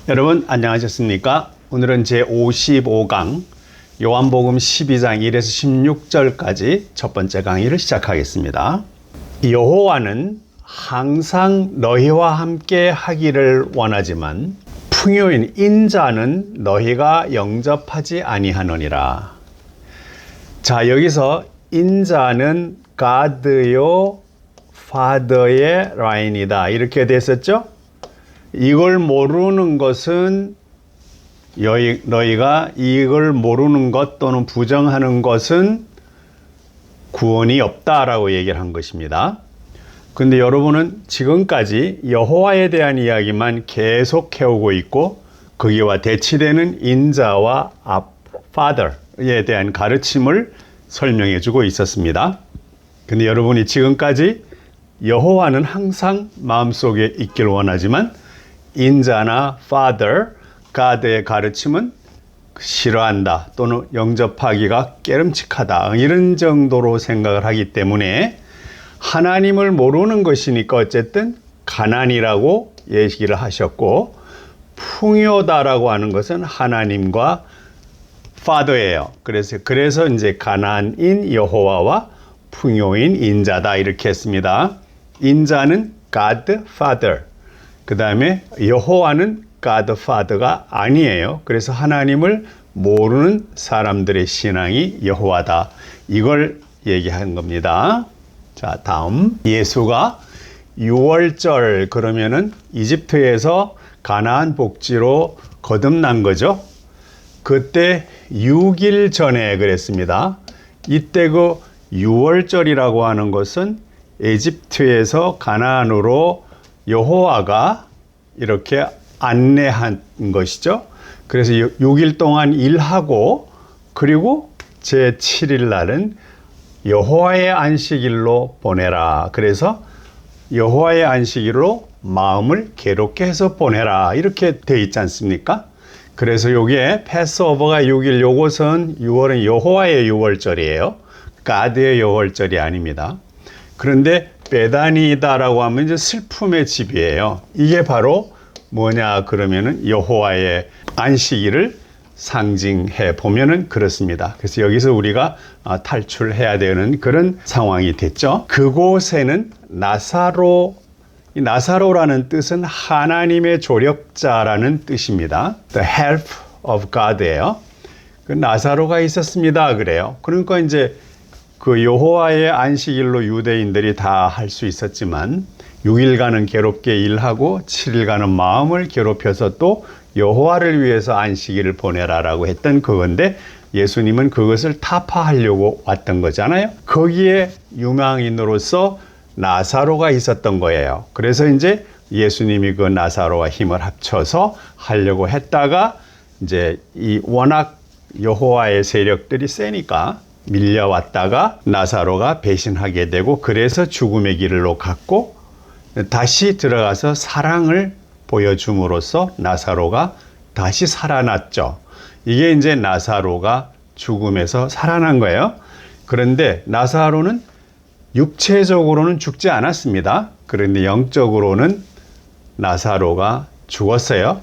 여러분 안녕하셨습니까? 오늘은 제55강 요한복음 12장 1에서 16절까지 첫 번째 강의를 시작하겠습니다. 여호와는 항상 너희와 함께 하기를 원하지만 풍요인 인자는 너희가 영접하지 아니하느니라. 자, 여기서 인자는 God요 Father의 라인이다 이렇게 됐었죠? 이걸 모르는 것은 너희가 이걸 모르는 것 또는 부정하는 것은 구원이 없다라고 얘기를 한 것입니다. 근데 여러분은 지금까지 여호와에 대한 이야기만 계속 해오고 있고 거기와 대치되는 인자와 Father에 대한 가르침을 설명해 주고 있었습니다. 근데 여러분이 지금까지 여호와는 항상 마음속에 있길 원하지만 인자나 Father, God의 가르침은 싫어한다 또는 영접하기가 깨름칙하다 이런 정도로 생각을 하기 때문에 하나님을 모르는 것이니까 어쨌든 가난이라고 얘기를 하셨고 풍요다라고 하는 것은 하나님과 Father예요. 그래서 이제 가난인 여호와와 풍요인 인자다 이렇게 했습니다. 인자는 God Father. 그 다음에 여호와는 God Father가 아니에요. 그래서 하나님을 모르는 사람들의 신앙이 여호와다. 이걸 얘기한 겁니다. 자, 다음. 예수가 6월절 그러면은 이집트에서 가나안 복지로 거듭난 거죠. 그때 6일 전에 그랬습니다. 이때 그 6월절이라고 하는 것은 이집트에서 가나안으로 여호와가 이렇게 안내한 것이죠. 그래서 6일 동안 일하고 그리고 제7일 날은 여호와의 안식일로 보내라. 그래서 여호와의 안식일로 마음을 괴롭게 해서 보내라. 이렇게 돼 있지 않습니까? 그래서 여기에 패스오버가 6일, 요것은 6월은 여호와의 6월절이에요. 가드의 6월절이 아닙니다. 그런데 베다니다라고 하면 이제 슬픔의 집이에요. 이게 바로 뭐냐 그러면은 여호와의 안식일을 상징해 보면은 그렇습니다. 그래서 여기서 우리가 탈출해야 되는 그런 상황이 됐죠. 그곳에는 이 나사로라는 뜻은 하나님의 조력자라는 뜻입니다. The help of God예요. 그 나사로가 있었습니다. 그래요. 그러니까 이제 그 여호와의 안식일로 유대인들이 다 할 수 있었지만 6일간은 괴롭게 일하고 7일간은 마음을 괴롭혀서 또 여호와를 위해서 안식일을 보내라라고 했던 그건데 예수님은 그것을 타파하려고 왔던 거잖아요. 거기에 유망인으로서 나사로가 있었던 거예요. 그래서 이제 예수님이 그 나사로와 힘을 합쳐서 하려고 했다가 이제 이 워낙 여호와의 세력들이 세니까 밀려왔다가 나사로가 배신하게 되고 그래서 죽음의 길로 갔고 다시 들어가서 사랑을 보여줌으로써 나사로가 다시 살아났죠. 이게 이제 나사로가 죽음에서 살아난 거예요. 그런데 나사로는 육체적으로는 죽지 않았습니다. 그런데 영적으로는 나사로가 죽었어요.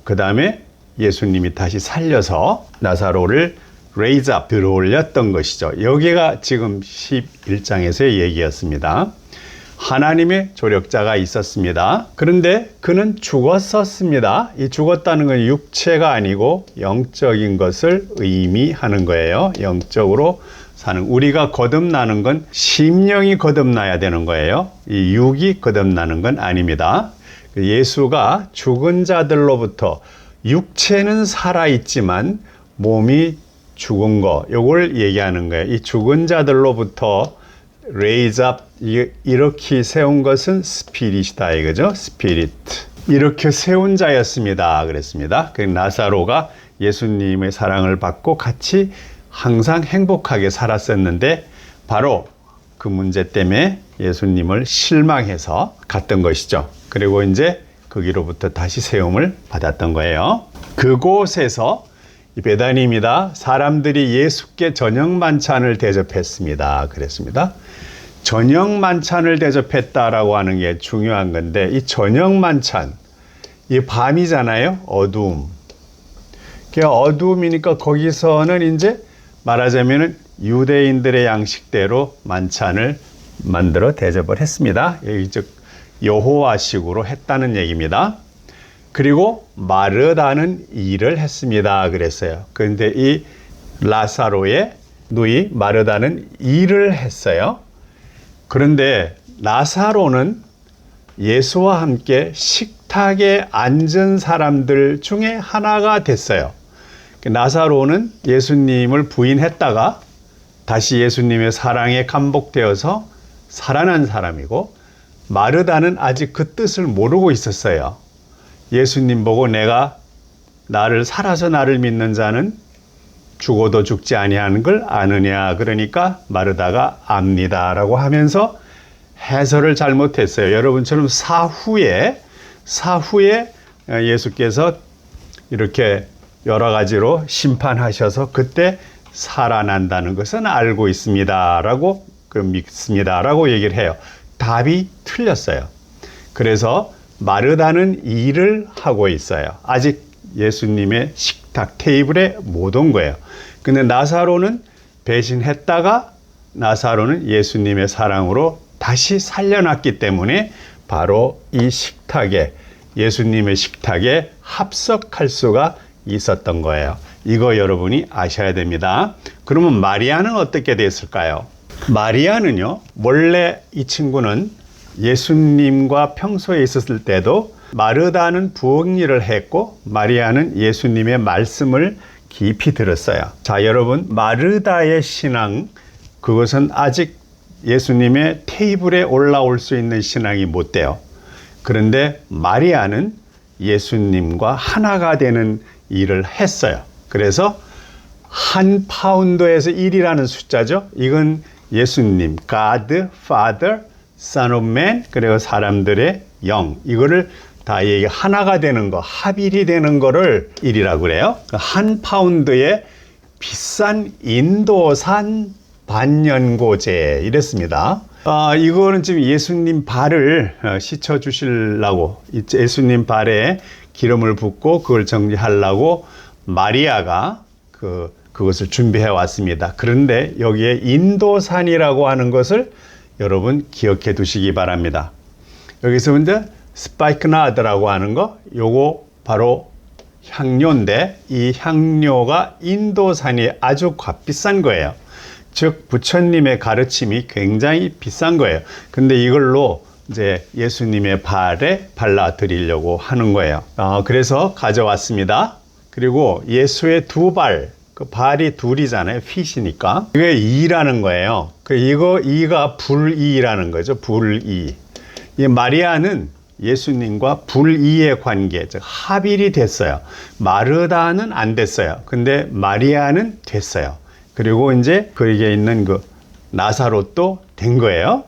그 다음에 예수님이 다시 살려서 나사로를 raise up, 들어올렸던 것이죠. 여기가 지금 11장에서의 얘기였습니다. 하나님의 조력자가 있었습니다. 그런데 그는 죽었었습니다. 이 죽었다는 건 육체가 아니고 영적인 것을 의미하는 거예요. 영적으로 사는, 우리가 거듭나는 건 심령이 거듭나야 되는 거예요. 이 육이 거듭나는 건 아닙니다. 예수가 죽은 자들로부터 육체는 살아있지만 몸이 죽은 거, 요걸 얘기하는 거예요. 이 죽은 자들로부터 raise up, 이렇게 세운 것은 스피릿이다 이거죠. 스피릿. 이렇게 세운 자였습니다. 그랬습니다. 그 나사로가 예수님의 사랑을 받고 같이 항상 행복하게 살았었는데 바로 그 문제 때문에 예수님을 실망해서 갔던 것이죠. 그리고 이제 거기로부터 다시 세움을 받았던 거예요. 그곳에서 베다니입니다. 사람들이 예수께 저녁 만찬을 대접했습니다. 그랬습니다. 저녁 만찬을 대접했다라고 하는 게 중요한 건데 이 저녁 만찬 이 밤이잖아요. 어두움. 그 어두움이니까 거기서는 이제 말하자면은 유대인들의 양식대로 만찬을 만들어 대접을 했습니다. 여기 즉 여호와식으로 했다는 얘기입니다. 그리고 마르다는 일을 했습니다. 그랬어요. 그런데 이 라사로의 누이 마르다는 일을 했어요. 그런데 라사로는 예수와 함께 식탁에 앉은 사람들 중에 하나가 됐어요. 라사로는 예수님을 부인했다가 다시 예수님의 사랑에 감복되어서 살아난 사람이고, 마르다는 아직 그 뜻을 모르고 있었어요. 예수님 보고 내가 살아서 나를 믿는 자는 죽어도 죽지 아니하는 걸 아느냐. 그러니까 마르다가 압니다라고 하면서 해설을 잘못했어요. 여러분처럼 사후에 예수께서 이렇게 여러 가지로 심판하셔서 그때 살아난다는 것은 알고 있습니다라고 믿습니다라고 얘기를 해요. 답이 틀렸어요. 그래서 마르다는 일을 하고 있어요. 아직 예수님의 식탁 테이블에 못 온 거예요. 근데 나사로는 배신했다가 나사로는 예수님의 사랑으로 다시 살려놨기 때문에 바로 이 식탁에, 예수님의 식탁에 합석할 수가 있었던 거예요. 이거 여러분이 아셔야 됩니다. 그러면 마리아는 어떻게 됐을까요? 마리아는요, 원래 이 친구는 예수님과 평소에 있었을 때도 마르다는 부엌 일을 했고 마리아는 예수님의 말씀을 깊이 들었어요. 자, 여러분, 마르다의 신앙, 그것은 아직 예수님의 테이블에 올라올 수 있는 신앙이 못 돼요. 그런데 마리아는 예수님과 하나가 되는 일을 했어요. 그래서 한 파운드에서 1이라는 숫자죠. 이건 예수님, God, Father, Son of Man, 그리고 사람들의 영, 이거를 다 하나가 되는 거, 합일이 되는 거를 1이라고 그래요. 한 파운드에 비싼 인도산 반연고제 이랬습니다. 이거는 지금 예수님 발을 씻어 주시려고, 예수님 발에 기름을 붓고 그걸 정리하려고 마리아가 그것을 준비해 왔습니다. 그런데 여기에 인도산이라고 하는 것을 여러분 기억해 두시기 바랍니다. 여기서 이제 스파이크나드라고 하는 거, 요거 바로 향료인데 이 향료가 인도산이 아주 값비싼 거예요. 즉 부처님의 가르침이 굉장히 비싼 거예요. 근데 이걸로 이제 예수님의 발에 발라 드리려고 하는 거예요. 그래서 가져왔습니다. 그리고 예수의 두 발, 그 발이 둘이잖아요. 핏이니까. 이게 이라는 거예요. 이가 불이라는 거죠. 불이. 이 마리아는 예수님과 불이의 관계, 즉 합일이 됐어요. 마르다는 안 됐어요. 근데 마리아는 됐어요. 그리고 이제 거기에 있는 그 나사롯도 된 거예요.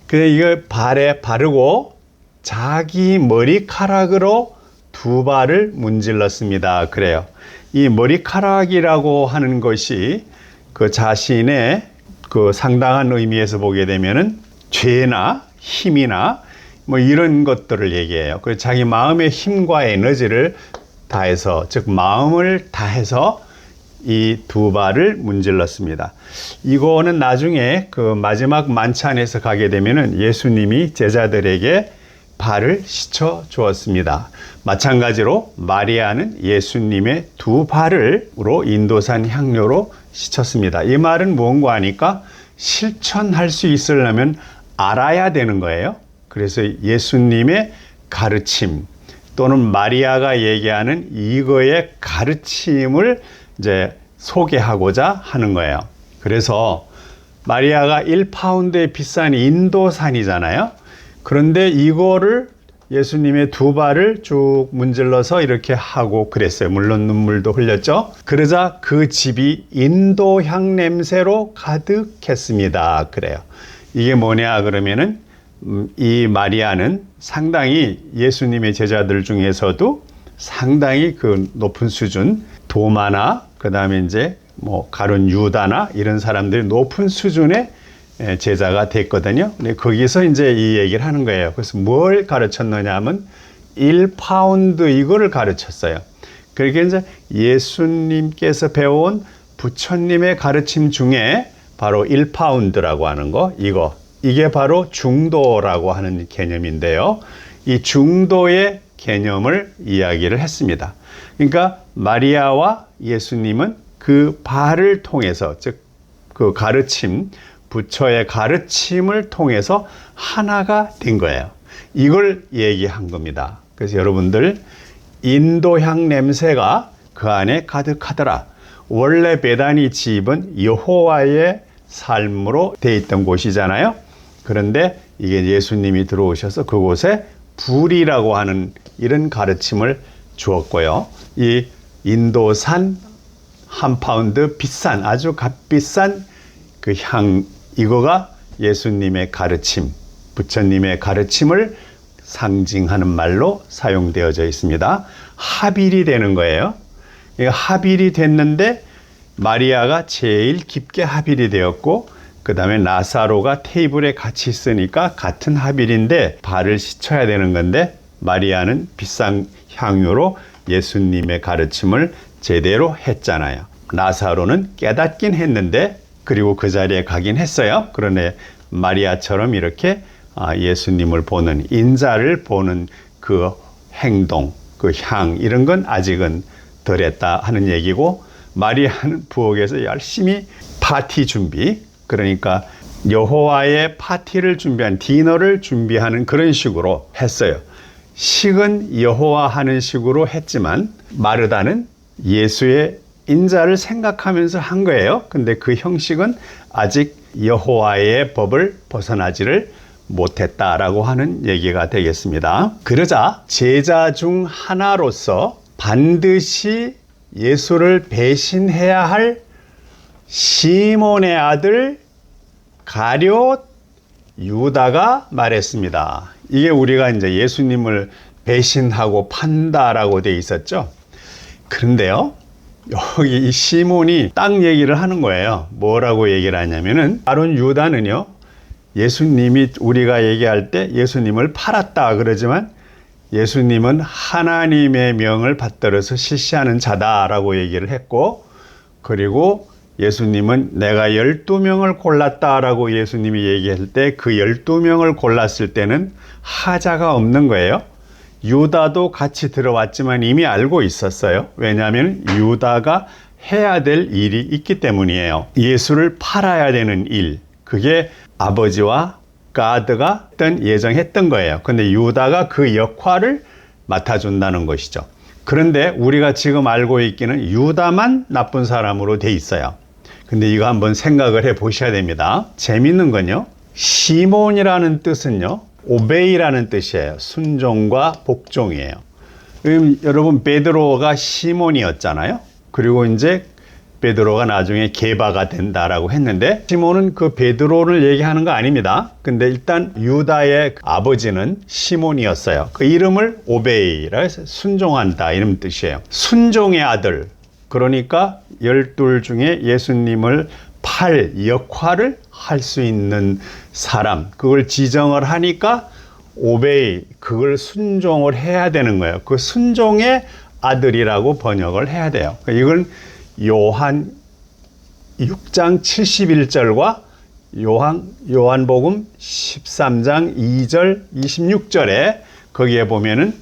그래서 이걸 발에 바르고 자기 머리카락으로 두 발을 문질렀습니다. 그래요. 이 머리카락이라고 하는 것이 그 자신의 그 상당한 의미에서 보게 되면은 죄나 힘이나 뭐 이런 것들을 얘기해요. 그 자기 마음의 힘과 에너지를 다해서, 즉 마음을 다해서 이 두 발을 문질렀습니다. 이거는 나중에 그 마지막 만찬에서 가게 되면은 예수님이 제자들에게 발을 씻어 주었습니다. 마찬가지로 마리아는 예수님의 두 발을로 인도산 향료로 씻었습니다. 이 말은 뭔가 하니까 실천할 수 있으려면 알아야 되는 거예요. 그래서 예수님의 가르침 또는 마리아가 얘기하는 이거의 가르침을 이제 소개하고자 하는 거예요. 그래서 마리아가 1파운드의 비싼 인도산이잖아요. 그런데 이거를 예수님의 두 발을 쭉 문질러서 이렇게 하고 그랬어요. 물론 눈물도 흘렸죠. 그러자 그 집이 인도향 냄새로 가득했습니다. 그래요. 이게 뭐냐 그러면은 이 마리아는 상당히 예수님의 제자들 중에서도 상당히 그 높은 수준, 도마나 그 다음에 이제 뭐 가룟 유다나 이런 사람들이 높은 수준의 제자가 됐거든요. 근데 거기서 이제 이 얘기를 하는 거예요. 그래서 뭘 가르쳤느냐 하면 1파운드 이거를 가르쳤어요. 그러니까 이제 예수님께서 배워온 부처님의 가르침 중에 바로 1파운드라고 하는 거, 이게 바로 중도라고 하는 개념인데요. 이 중도의 개념을 이야기를 했습니다. 그러니까 마리아와 예수님은 그 발을 통해서, 즉 그 가르침, 부처의 가르침을 통해서 하나가 된 거예요. 이걸 얘기한 겁니다. 그래서 여러분들, 인도향 냄새가 그 안에 가득하더라. 원래 베다니 집은 여호와의 삶으로 돼 있던 곳이잖아요. 그런데 이게 예수님이 들어오셔서 그곳에 불이라고 하는 이런 가르침을 주었고요. 이 인도산 1파운드 비싼, 아주 값비싼 그 향, 이거가 예수님의 가르침, 부처님의 가르침을 상징하는 말로 사용되어져 있습니다. 합일이 되는 거예요. 합일이 됐는데 마리아가 제일 깊게 합일이 되었고, 그 다음에 나사로가 테이블에 같이 있으니까 같은 합일인데 발을 씻어야 되는 건데, 마리아는 비싼 향유로 예수님의 가르침을 제대로 했잖아요. 나사로는 깨닫긴 했는데, 그리고 그 자리에 가긴 했어요. 그런데 마리아처럼 이렇게 예수님을 보는, 인자를 보는 그 행동, 그 향, 이런 건 아직은 덜했다 하는 얘기고, 마리아는 부엌에서 열심히 파티 준비, 그러니까 여호와의 파티를 준비한, 디너를 준비하는 그런 식으로 했어요. 식은 여호와 하는 식으로 했지만 마르다는 예수의 인자를 생각하면서 한 거예요. 근데 그 형식은 아직 여호와의 법을 벗어나지를 못했다라고 하는 얘기가 되겠습니다. 그러자 제자 중 하나로서 반드시 예수를 배신해야 할 시몬의 아들 가룟 유다가 말했습니다. 이게 우리가 이제 예수님을 배신하고 판다라고 돼 있었죠. 그런데요, 여기 이 시몬이 딱 얘기를 하는 거예요. 뭐라고 얘기를 하냐면은, 가룟 유다는요, 예수님이, 우리가 얘기할 때 예수님을 팔았다 그러지만 예수님은 하나님의 명을 받들어서 실시하는 자다라고 얘기를 했고, 그리고 예수님은 내가 12명을 골랐다라고 예수님이 얘기할 때 그 12명을 골랐을 때는 하자가 없는 거예요. 유다도 같이 들어왔지만 이미 알고 있었어요. 왜냐하면 유다가 해야 될 일이 있기 때문이에요. 예수를 팔아야 되는 일, 그게 아버지와 가드가 예정했던 거예요. 근데 유다가 그 역할을 맡아준다는 것이죠. 그런데 우리가 지금 알고 있기는 유다만 나쁜 사람으로 돼 있어요. 근데 이거 한번 생각을 해 보셔야 됩니다. 재밌는 건요, 시몬이라는 뜻은요, 오베이라는 뜻이에요. 순종과 복종이에요. 여러분, 베드로가 시몬이었잖아요. 그리고 이제 베드로가 나중에 게바가 된다라고 했는데, 시몬은 그 베드로를 얘기하는 거 아닙니다. 근데 일단 유다의 아버지는 시몬이었어요. 그 이름을 오베이라 해서 순종한다, 이런 뜻이에요. 순종의 아들, 그러니까 12 중에 예수님을 팔 역할을 할 수 있는 사람, 그걸 지정을 하니까 오베이, 그걸 순종을 해야 되는 거예요. 그 순종의 아들이라고 번역을 해야 돼요. 이건 요한 6장 71절과 요한복음 13장 2절 26절에 거기에 보면은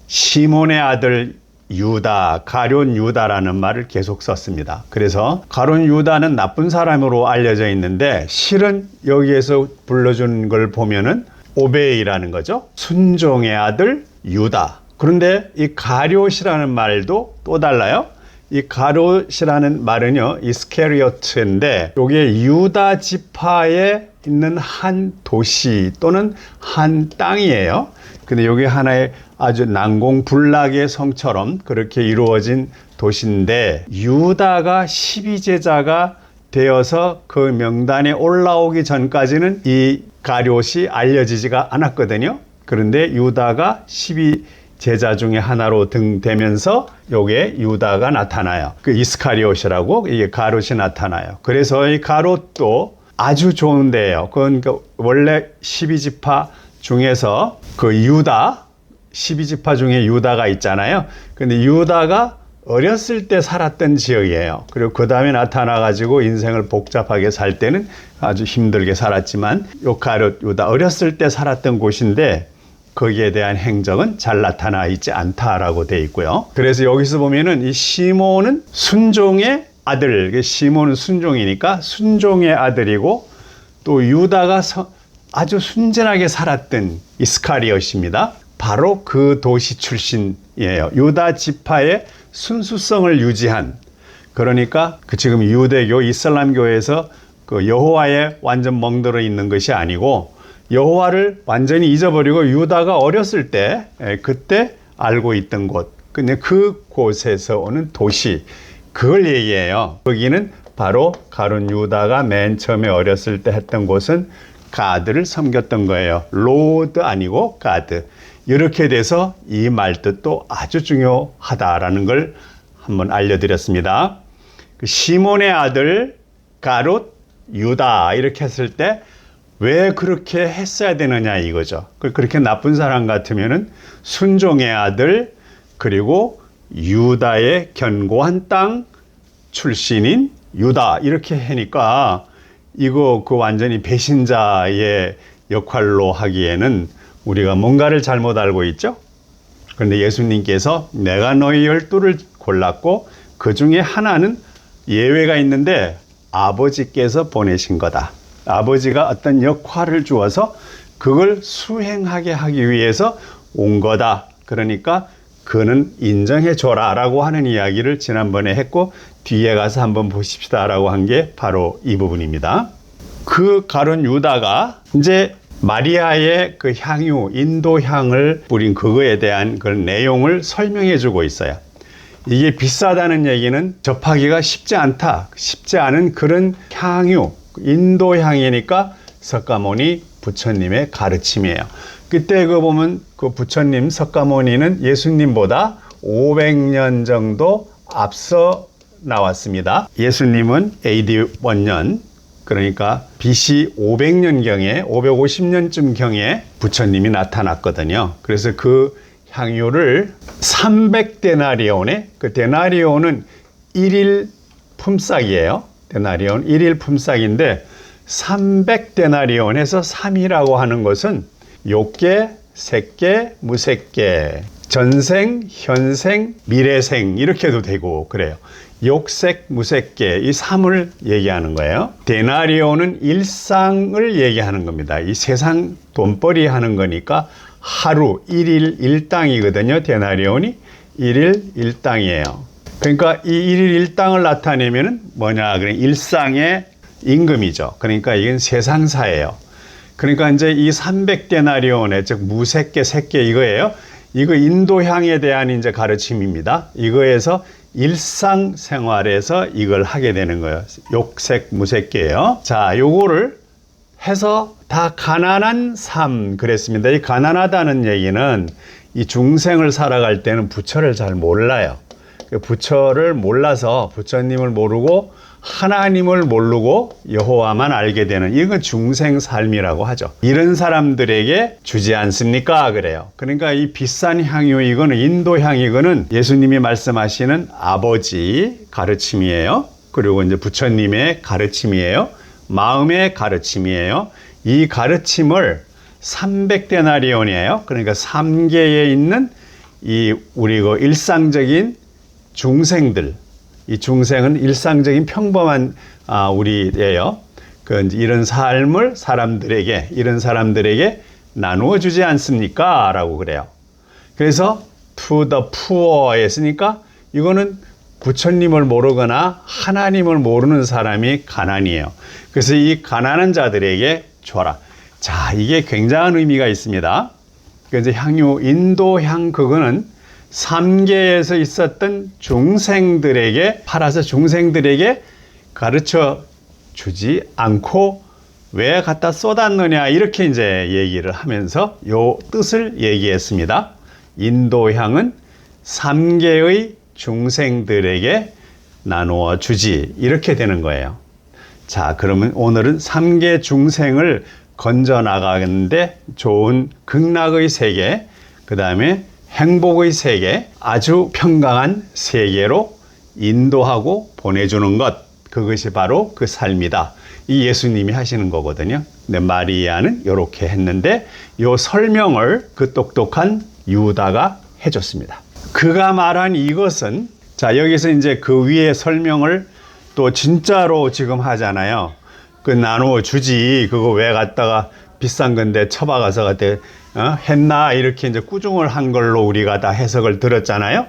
시몬의 아들 유다, 가룟 유다라는 말을 계속 썼습니다. 그래서 가룟 유다는 나쁜 사람으로 알려져 있는데, 실은 여기에서 불러준 걸 보면은 오베이라는 거죠. 순종의 아들 유다. 그런데 이 가룟이라는 말도 또 달라요. 이 가룟이라는 말은요, 이스케리오트인데, 이게 유다 지파에 있는 한 도시 또는 한 땅이에요. 근데 여기 하나의 아주 난공불락의 성처럼 그렇게 이루어진 도시인데, 유다가 12제자가 되어서 그 명단에 올라오기 전까지는 이 가룟이 알려지지가 않았거든요. 그런데 유다가 12제자 중에 하나로 등되면서 요게 유다가 나타나요. 그 이스카리옷이라고 이게 가룟이 나타나요. 그래서 이 가룟도 아주 좋은데요. 그건 원래 12지파 중에서 그 유다 12지파 중에 유다가 있잖아요. 근데 유다가 어렸을 때 살았던 지역이에요. 그리고 그 다음에 나타나가지고 인생을 복잡하게 살 때는 아주 힘들게 살았지만 요 가룟 유다 어렸을 때 살았던 곳인데 거기에 대한 행적은 잘 나타나 있지 않다라고 돼 있고요. 그래서 여기서 보면은 이 시몬은 순종의 아들, 시몬은 순종이니까 순종의 아들이고 또 유다가 아주 순진하게 살았던 이스카리엇입니다. 바로 그 도시 출신이에요. 유다 지파의 순수성을 유지한, 그러니까 그 지금 유대교 이슬람교에서 그 여호와에 완전 멍들어 있는 것이 아니고 여호와를 완전히 잊어버리고 유다가 어렸을 때 그때 알고 있던 곳, 근데 그 곳에서 오는 도시, 그걸 얘기해요. 거기는 바로 가룟 유다가 맨 처음에 어렸을 때 했던 곳은 가드를 섬겼던 거예요. 로드 아니고 가드. 이렇게 돼서 이 말뜻도 아주 중요하다라는 걸 한번 알려드렸습니다. 시몬의 아들 가롯 유다 이렇게 했을 때 왜 그렇게 했어야 되느냐 이거죠. 그렇게 나쁜 사람 같으면은 순종의 아들 그리고 유다의 견고한 땅 출신인 유다 이렇게 하니까 이거 그 완전히 배신자의 역할로 하기에는 우리가 뭔가를 잘못 알고 있죠. 그런데 예수님께서 내가 너희 12를 골랐고 그 중에 하나는 예외가 있는데 아버지께서 보내신 거다. 아버지가 어떤 역할을 주어서 그걸 수행하게 하기 위해서 온 거다. 그러니까 그는 인정해 줘라 라고 하는 이야기를 지난번에 했고 뒤에 가서 한번 보십시다 라고 한 게 바로 이 부분입니다. 그 가룟 유다가 이제 마리아의 그 향유, 인도향을 뿌린 그거에 대한 그 내용을 설명해 주고 있어요. 이게 비싸다는 얘기는 접하기가 쉽지 않다. 쉽지 않은 그런 향유, 인도향이니까 석가모니 부처님의 가르침이에요. 그때 그 보면 그 부처님 석가모니는 예수님보다 500년 정도 앞서 나왔습니다. 예수님은 AD 1년, 그러니까 BC 500년경에 550년쯤경에 부처님이 나타났거든요. 그래서 그 향유를 300데나리온에, 그 데나리온은 1일 품삯이에요. 데나리온 1일 품삯인데 300데나리온에서 3이라고 하는 것은 욕계, 색계, 무색계, 전생, 현생, 미래생 이렇게도 되고 그래요. 욕색, 무색계 이 3을 얘기하는 거예요. 데나리온은 일상을 얘기하는 겁니다. 이 세상 돈벌이 하는 거니까 하루 1일 1당이거든요. 데나리온이 1일 1당이에요. 그러니까 이 1일 1당을 나타내면은 뭐냐? 그냥 일상의 임금이죠. 그러니까 이건 세상사예요. 그러니까 이제 이 300데나리온의 즉 무색계, 색계 이거예요. 이거 인도향에 대한 이제 가르침입니다. 이거에서 일상생활에서 이걸 하게 되는 거예요. 욕색, 무색계예요. 자, 요거를 해서 다 가난한 삶 그랬습니다. 이 가난하다는 얘기는 이 중생을 살아갈 때는 부처를 잘 몰라요. 부처를 몰라서 부처님을 모르고 하나님을 모르고 여호와만 알게 되는 이건 중생 삶이라고 하죠. 이런 사람들에게 주지 않습니까? 그래요. 그러니까 이 비싼 향유 이거는 인도향 이거는 예수님이 말씀하시는 아버지 가르침이에요. 그리고 이제 부처님의 가르침이에요. 마음의 가르침이에요. 이 가르침을 300데나리온이에요. 그러니까 3계에 있는 이 우리 그 일상적인 중생들, 이 중생은 일상적인 평범한 우리예요. 그 이런 삶을 이런 사람들에게 나누어 주지 않습니까? 라고 그래요. 그래서 to the poor 했으니까 이거는 부처님을 모르거나 하나님을 모르는 사람이 가난이에요. 그래서 이 가난한 자들에게 줘라. 자, 이게 굉장한 의미가 있습니다. 그래서 향유, 인도향 그거는 3계에서 있었던 중생들에게 팔아서 중생들에게 가르쳐 주지 않고 왜 갖다 쏟았느냐 이렇게 이제 얘기를 하면서 요 뜻을 얘기했습니다. 인도향은 3계의 중생들에게 나누어 주지 이렇게 되는 거예요. 자, 그러면 오늘은 3계 중생을 건져 나가는데 좋은 극락의 세계, 그 다음에 행복의 세계, 아주 평강한 세계로 인도하고 보내주는 것, 그것이 바로 그 삶이다. 이 예수님이 하시는 거거든요. 근데 마리아는 이렇게 했는데 이 설명을 그 똑똑한 유다가 해줬습니다. 그가 말한 이것은, 자, 여기서 이제 그 위에 설명을 또 진짜로 지금 하잖아요. 그 나누어 주지, 그거 왜 갖다가 비싼 건데 처박아서 갖다 했나, 이렇게 이제 꾸중을 한 걸로 우리가 다 해석을 들었잖아요.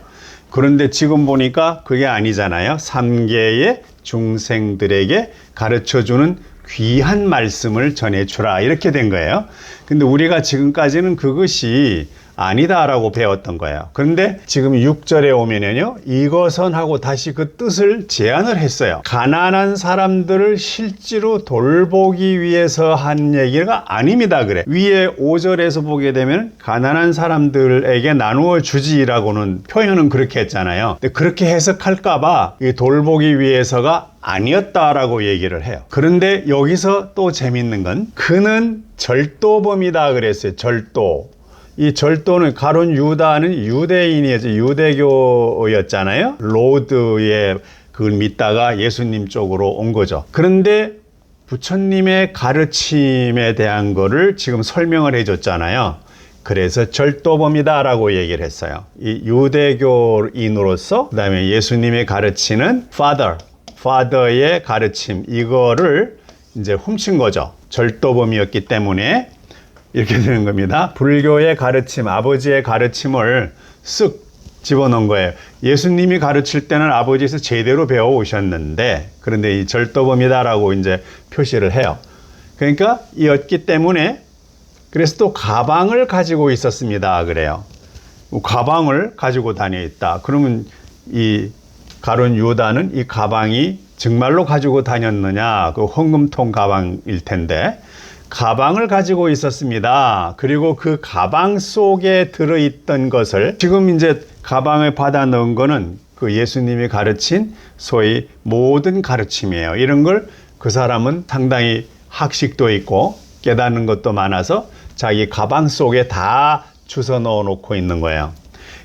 그런데 지금 보니까 그게 아니잖아요. 3계의 중생들에게 가르쳐주는 귀한 말씀을 전해주라, 이렇게 된 거예요. 근데 우리가 지금까지는 그것이 아니다라고 배웠던 거예요. 그런데 지금 6절에 오면은요, 이것은 하고 다시 그 뜻을 제안을 했어요. 가난한 사람들을 실제로 돌보기 위해서 한 얘기가 아닙니다. 그래. 위에 5절에서 보게 되면 가난한 사람들에게 나누어 주지라고는 표현은 그렇게 했잖아요. 근데 그렇게 해석할까봐 이 돌보기 위해서가 아니었다라고 얘기를 해요. 그런데 여기서 또 재밌는 건 그는 절도범이다 그랬어요. 절도. 이 절도는, 가룟 유다는 유대인이었죠. 유대교였잖아요. 로드에 그걸 믿다가 예수님 쪽으로 온 거죠. 그런데 부처님의 가르침에 대한 거를 지금 설명을 해줬잖아요. 그래서 절도범이다라고 얘기를 했어요. 이 유대교인으로서, 그 다음에 예수님의 가르치는 Father의 가르침, 이거를 이제 훔친 거죠. 절도범이었기 때문에 이렇게 되는 겁니다. 불교의 가르침, 아버지의 가르침을 쓱 집어넣은 거예요. 예수님이 가르칠 때는 아버지에서 제대로 배워 오셨는데, 그런데 이 절도범이다라고 이제 표시를 해요. 그러니까 이었기 때문에, 그래서 또 가방을 가지고 있었습니다. 그래요. 가방을 가지고 다녀 있다. 그러면 이 가룟 유다는 이 가방이 정말로 가지고 다녔느냐? 그 헌금통 가방일 텐데, 가방을 가지고 있었습니다. 그리고 그 가방 속에 들어있던 것을, 지금 이제 가방에 받아 넣은 거는 그 예수님이 가르친 소위 모든 가르침이에요. 이런 걸 그 사람은 상당히 학식도 있고 깨닫는 것도 많아서 자기 가방 속에 다 주워 넣어 놓고 있는 거예요.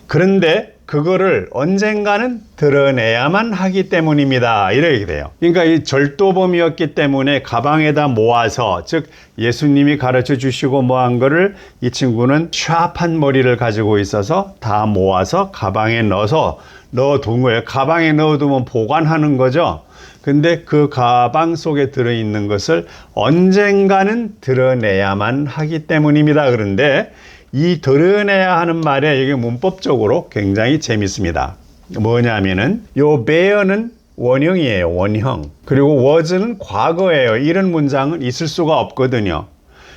그런데 그거를 언젠가는 드러내야만 하기 때문입니다. 이렇게 돼요. 그러니까 이 절도범이었기 때문에 가방에다 모아서, 즉 예수님이 가르쳐 주시고 모은 거를 이 친구는 샤프한 머리를 가지고 있어서 다 모아서 가방에 넣어둔 거예요. 가방에 넣어두면 보관하는 거죠. 근데 그 가방 속에 들어있는 것을 언젠가는 드러내야만 하기 때문입니다. 그런데 이 드러내야 하는 말에 이게 문법적으로 굉장히 재밌습니다. 뭐냐면은 요 bear는 원형이에요. 원형. 그리고 was는 과거예요. 이런 문장은 있을 수가 없거든요.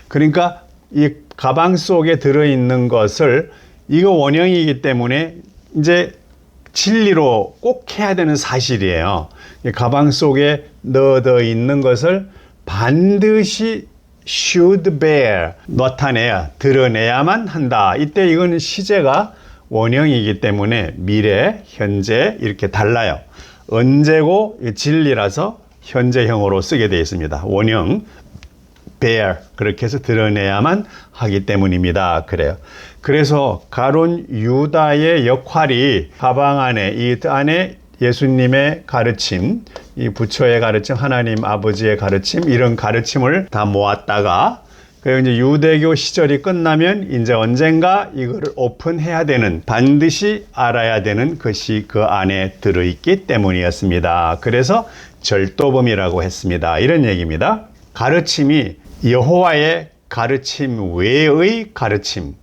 그러니까 이 가방 속에 들어있는 것을, 이거 원형이기 때문에 이제 진리로 꼭 해야 되는 사실이에요. 이 가방 속에 넣어 있는 것을 반드시 should bear, 나타내야, 드러내야만 한다. 이때 이건 시제가 원형이기 때문에 미래, 현재 이렇게 달라요. 언제고 진리라서 현재형으로 쓰게 되어 있습니다. 원형, bear, 그렇게 해서 드러내야만 하기 때문입니다. 그래요. 그래서 가룟 유다의 역할이 가방 안에, 이 안에 예수님의 가르침, 이 부처의 가르침, 하나님 아버지의 가르침, 이런 가르침을 다 모았다가, 그리고 이제 유대교 시절이 끝나면 이제 언젠가 이거를 오픈해야 되는, 반드시 알아야 되는 것이 그 안에 들어있기 때문이었습니다. 그래서 절도범이라고 했습니다. 이런 얘기입니다. 가르침이 여호와의 가르침 외의 가르침,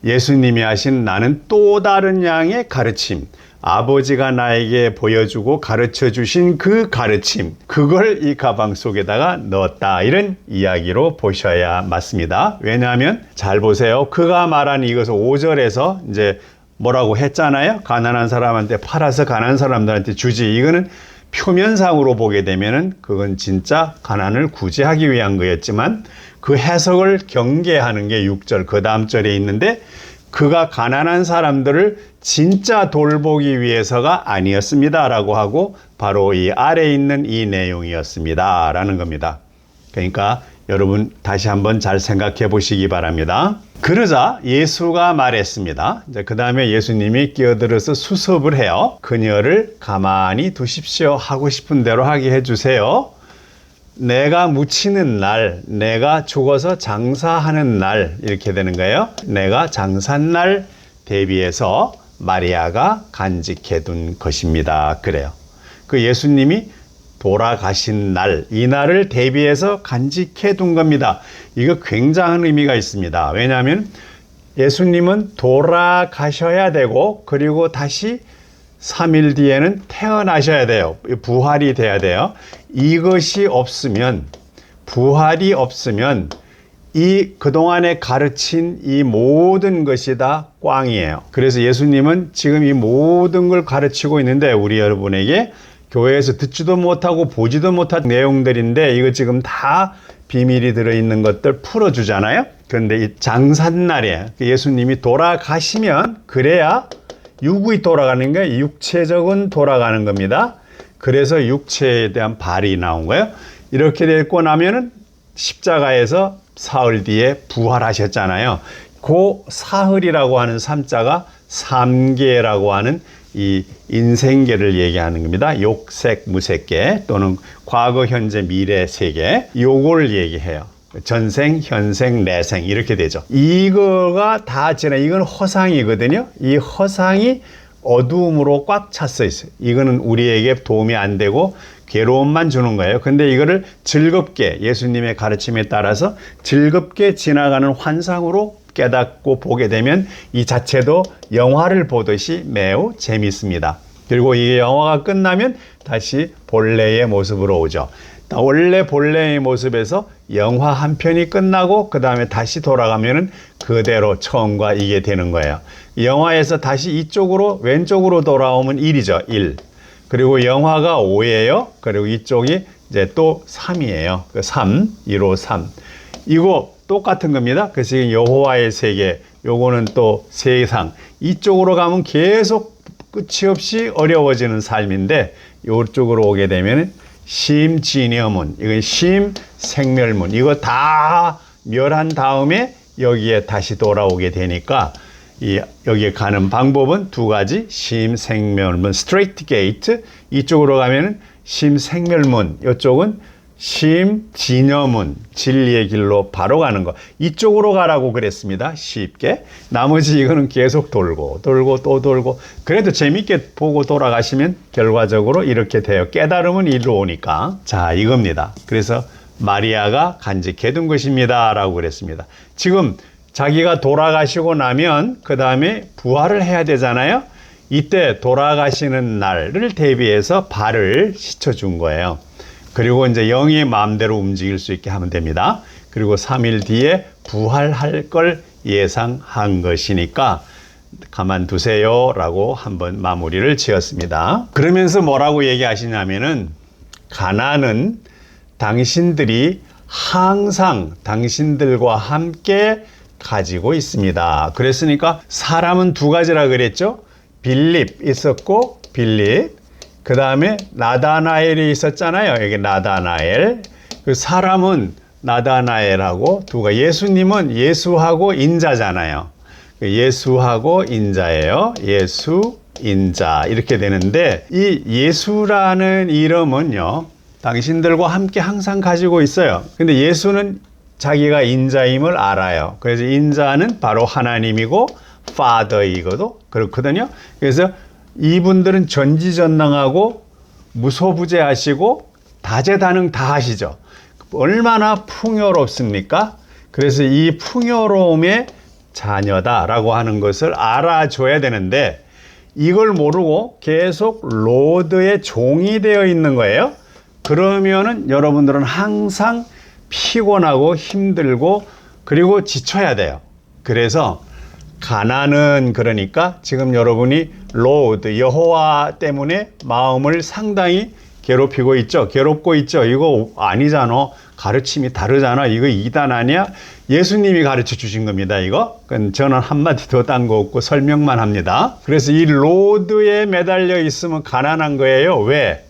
예수님이 하신 나는 또 다른 양의 가르침, 아버지가 나에게 보여주고 가르쳐 주신 그 가르침, 그걸 이 가방 속에다가 넣었다. 이런 이야기로 보셔야 맞습니다. 왜냐하면 잘 보세요. 그가 말한 이것을 5절에서 이제 뭐라고 했잖아요. 가난한 사람한테 팔아서 가난한 사람들한테 주지. 이거는 표면상으로 보게 되면은 그건 진짜 가난을 구제하기 위한 거였지만, 그 해석을 경계하는 게 6절 그 다음 절에 있는데, 그가 가난한 사람들을 진짜 돌보기 위해서가 아니었습니다 라고 하고 바로 이 아래에 있는 이 내용이었습니다 라는 겁니다. 그러니까 여러분 다시 한번 잘 생각해 보시기 바랍니다. 그러자 예수가 말했습니다. 그 다음에 예수님이 끼어들어서 수습을 해요. 그녀를 가만히 두십시오. 하고 싶은 대로 하게 해주세요. 내가 묻히는 날, 내가 죽어서 장사하는 날, 이렇게 되는 거예요. 내가 장사날 대비해서 마리아가 간직해둔 것입니다. 그래요. 그 예수님이 돌아가신 날, 이 날을 대비해서 간직해둔 겁니다. 이거 굉장한 의미가 있습니다. 왜냐하면 예수님은 돌아가셔야 되고, 그리고 다시 3일 뒤에는 태어나셔야 돼요. 부활이 돼야 돼요. 이것이 없으면, 부활이 없으면 이 그동안에 가르친 이 모든 것이 다 꽝이에요. 그래서 예수님은 지금 이 모든 걸 가르치고 있는데, 우리 여러분에게 교회에서 듣지도 못하고 보지도 못한 내용들인데 이거 지금 다 비밀이 들어있는 것들 풀어주잖아요. 그런데 이 장삿날에 예수님이 돌아가시면 그래야 육이 돌아가는 거예요. 육체적은 돌아가는 겁니다. 그래서 육체에 대한 발이 나온 거예요. 이렇게 됐고 나면은 십자가에서 사흘 뒤에 부활하셨잖아요. 그 사흘이라고 하는 삼자가 삼계라고 하는 이 인생계를 얘기하는 겁니다. 욕색, 무색계 또는 과거, 현재, 미래 세계, 요걸 얘기해요. 전생, 현생, 내생 이렇게 되죠. 이거가 다 지나, 이건 허상이거든요. 이 허상이 어두움으로 꽉 찼어 있어요. 이거는 우리에게 도움이 안 되고 괴로움만 주는 거예요. 근데 이거를 즐겁게 예수님의 가르침에 따라서 즐겁게 지나가는 환상으로 깨닫고 보게 되면 이 자체도 영화를 보듯이 매우 재밌습니다. 그리고 이 영화가 끝나면 다시 본래의 모습으로 오죠. 원래 본래의 모습에서 영화 한 편이 끝나고 그 다음에 다시 돌아가면은 그대로 처음과 이게 되는 거예요. 영화에서 다시 이쪽으로 왼쪽으로 돌아오면 1이죠. 1. 그리고 영화가 5예요. 그리고 이쪽이 이제 또 3이에요. 3, 1호 3. 이거 똑같은 겁니다. 그래서 여호와의 세계, 요거는 또 세상. 이쪽으로 가면 계속 끝이 없이 어려워지는 삶인데, 이쪽으로 오게 되면 심진여문, 이건 심생멸문, 이거 다 멸한 다음에 여기에 다시 돌아오게 되니까 여기에 가는 방법은 두 가지. 심생멸문, 스트레이트 게이트, 이쪽으로 가면 심생멸문, 이쪽은 심진여문, 진리의 길로 바로 가는 거. 이쪽으로 가라고 그랬습니다. 쉽게. 나머지 이거는 계속 돌고 또 돌고. 그래도 재밌게 보고 돌아가시면 결과적으로 이렇게 돼요. 깨달음은 이리로 오니까. 자, 이겁니다. 그래서 마리아가 간직해둔 것입니다 라고 그랬습니다. 지금 자기가 돌아가시고 나면 그 다음에 부활을 해야 되잖아요. 이때 돌아가시는 날을 대비해서 발을 씻어준 거예요. 그리고 이제 영의 마음대로 움직일 수 있게 하면 됩니다. 그리고 3일 뒤에 부활할 걸 예상한 것이니까 가만두세요 라고 한번 마무리를 지었습니다. 그러면서 뭐라고 얘기하시냐면은, 가나는 당신들이 항상 당신들과 함께 가지고 있습니다. 그랬으니까 사람은 두 가지라 그랬죠. 빌립 있었고, 빌립. 그 다음에 나다나엘이 있었잖아요. 여기 나다나엘. 그 사람은 나다나엘하고 두가, 예수님은 예수하고 인자잖아요. 예수하고 인자예요. 예수, 인자 이렇게 되는데, 이 예수라는 이름은요, 당신들과 함께 항상 가지고 있어요. 근데 예수는 자기가 인자임을 알아요. 그래서 인자는 바로 하나님이고 Father이고도 그렇거든요. 그래서 이분들은 전지전능하고 무소부재하시고 다재다능 다 하시죠. 얼마나 풍요롭습니까? 그래서 이 풍요로움의 자녀다라고 하는 것을 알아줘야 되는데, 이걸 모르고 계속 로드의 종이 되어 있는 거예요. 그러면은 여러분들은 항상 피곤하고 힘들고 그리고 지쳐야 돼요. 그래서 가나는, 그러니까 지금 여러분이 로드, 여호와 때문에 마음을 상당히 괴롭히고 있죠. 괴롭고 있죠. 이거 아니잖아. 가르침이 다르잖아. 이거 이단 아니야? 예수님이 가르쳐 주신 겁니다. 이거. 저는 한마디 더 딴 거 없고 설명만 합니다. 그래서 이 로드에 매달려 있으면 가난한 거예요. 왜?